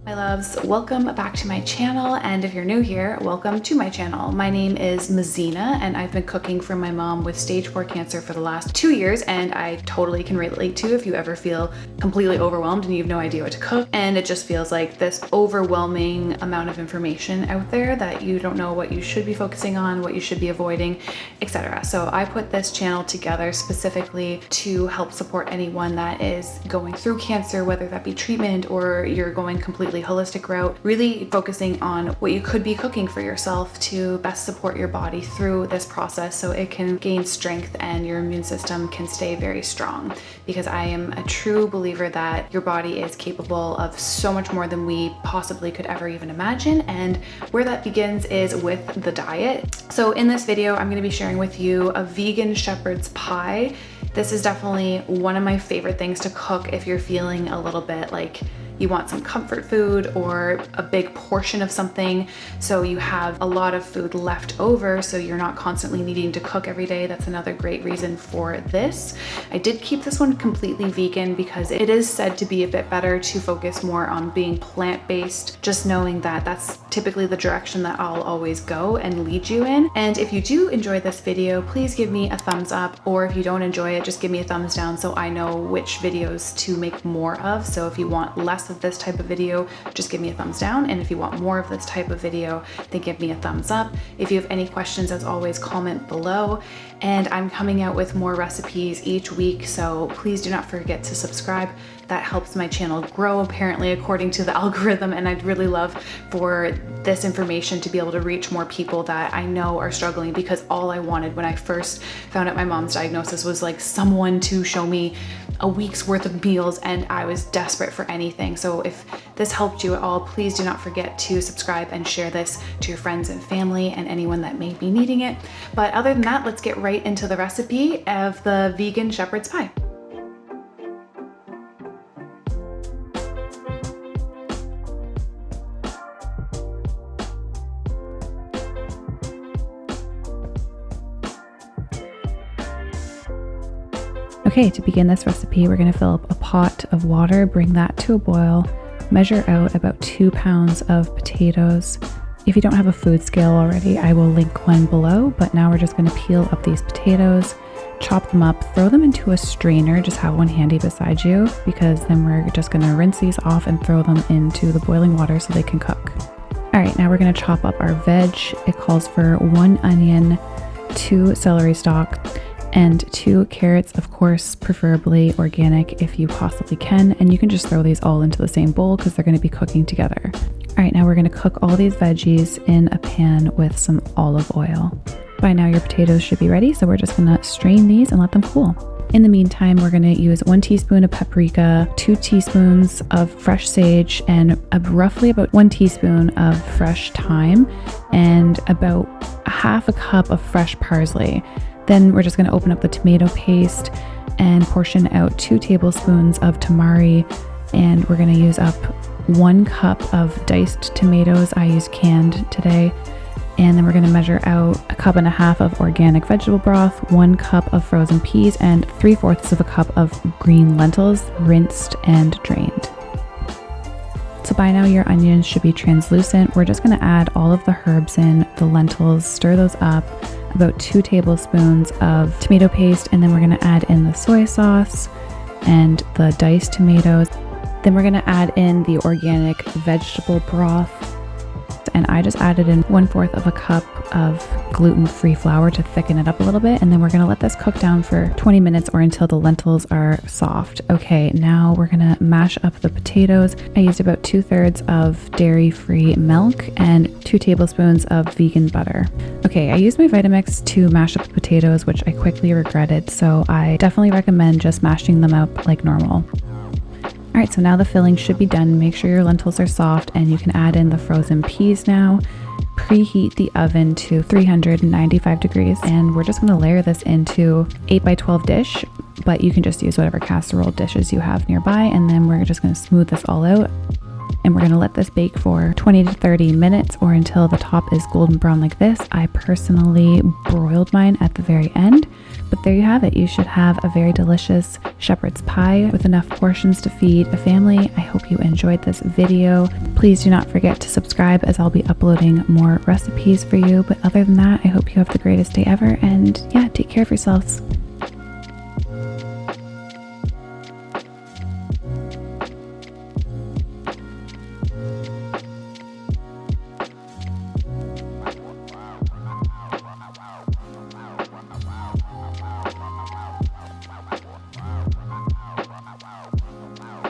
My loves, welcome back to my channel, and if you're new here, welcome to my channel. My name is Mazina, and I've been cooking for my mom with stage 4 cancer for the last 2 years, and I totally can relate to if you ever feel completely overwhelmed and you have no idea what to cook, and it just feels like this overwhelming amount of information out there that you don't know what you should be focusing on, what you should be avoiding, etc. So I put this channel together specifically to help support anyone that is going through cancer, whether that be treatment or you're going completely holistic route, really focusing on what you could be cooking for yourself to best support your body through this process so it can gain strength and your immune system can stay very strong. Because I am a true believer that your body is capable of so much more than we possibly could ever even imagine, and where that begins is with the diet. So in this video, I'm going to be sharing with you a vegan shepherd's pie. This is definitely one of my favorite things to cook if you're feeling a little bit like you want some comfort food or a big portion of something, so you have a lot of food left over so you're not constantly needing to cook every day. That's another great reason for this. I did keep this one completely vegan because it is said to be a bit better to focus more on being plant-based, just knowing that that's typically the direction that I'll always go and lead you in. And if you do enjoy this video, please give me a thumbs up, or if you don't enjoy it, just give me a thumbs down so I know which videos to make more of. So if you want less of this type of video, just give me a thumbs down, and if you want more of this type of video, then give me a thumbs up. If you have any questions, as always, comment below. And I'm coming out with more recipes each week, so please do not forget to subscribe. That helps my channel grow, apparently, according to the algorithm, and I'd really love for this information to be able to reach more people that I know are struggling, because all I wanted when I first found out my mom's diagnosis was like someone to show me a week's worth of meals, and I was desperate for anything. So if this helped you at all, please do not forget to subscribe and share this to your friends and family and anyone that may be needing it. But other than that, let's get right into the recipe of the vegan shepherd's pie. Okay, to begin this recipe, we're going to fill up a pot of water, bring that to a boil, measure out about 2 pounds of potatoes. If you don't have a food scale already, I will link one below, but now we're just going to peel up these potatoes, chop them up, throw them into a strainer, just have one handy beside you, because then we're just going to rinse these off and throw them into the boiling water so they can cook. All right, now we're going to chop up our veg. It calls for 1 onion, 2 celery stalk, and 2 carrots, of course, preferably organic if you possibly can. And you can just throw these all into the same bowl because they're going to be cooking together. All right, now we're going to cook all these veggies in a pan with some olive oil. By now your potatoes should be ready, so we're just going to strain these and let them cool. In the meantime, we're going to use 1 teaspoon of paprika, 2 teaspoons of fresh sage, and roughly about 1 teaspoon of fresh thyme, and about half a cup of fresh parsley. Then we're just going to open up the tomato paste and portion out 2 tablespoons of tamari, and we're going to use up 1 cup of diced tomatoes. I used canned today. And then we're going to measure out 1.5 cups of organic vegetable broth, 1 cup of frozen peas, and 3/4 of a cup of green lentils, rinsed and drained. So by now your onions should be translucent. We're just going to add all of the herbs in, the lentils, stir those up, about 2 tablespoons of tomato paste, and then we're going to add in the soy sauce and the diced tomatoes. Then we're going to add in the organic vegetable broth, and I just added in 1/4 of a cup of gluten-free flour to thicken it up a little bit, and then we're going to let this cook down for 20 minutes or until the lentils are soft. Okay, now we're going to mash up the potatoes. I used about 2/3 of dairy-free milk and 2 tablespoons of vegan butter. Okay, I used my Vitamix to mash up the potatoes, which I quickly regretted, so I definitely recommend just mashing them up like normal. All right, so now the filling should be done. Make sure your lentils are soft, and you can add in the frozen peas now. Preheat the oven to 395 degrees, and we're just going to layer this into 8x12 dish, but you can just use whatever casserole dishes you have nearby, and then we're just going to smooth this all out. And we're gonna let this bake for 20 to 30 minutes or until the top is golden brown like this. I personally broiled mine at the very end, but there you have it. You should have a very delicious shepherd's pie with enough portions to feed a family. I hope you enjoyed this video. Please do not forget to subscribe as I'll be uploading more recipes for you. But other than that, I hope you have the greatest day ever, and yeah, take care of yourselves.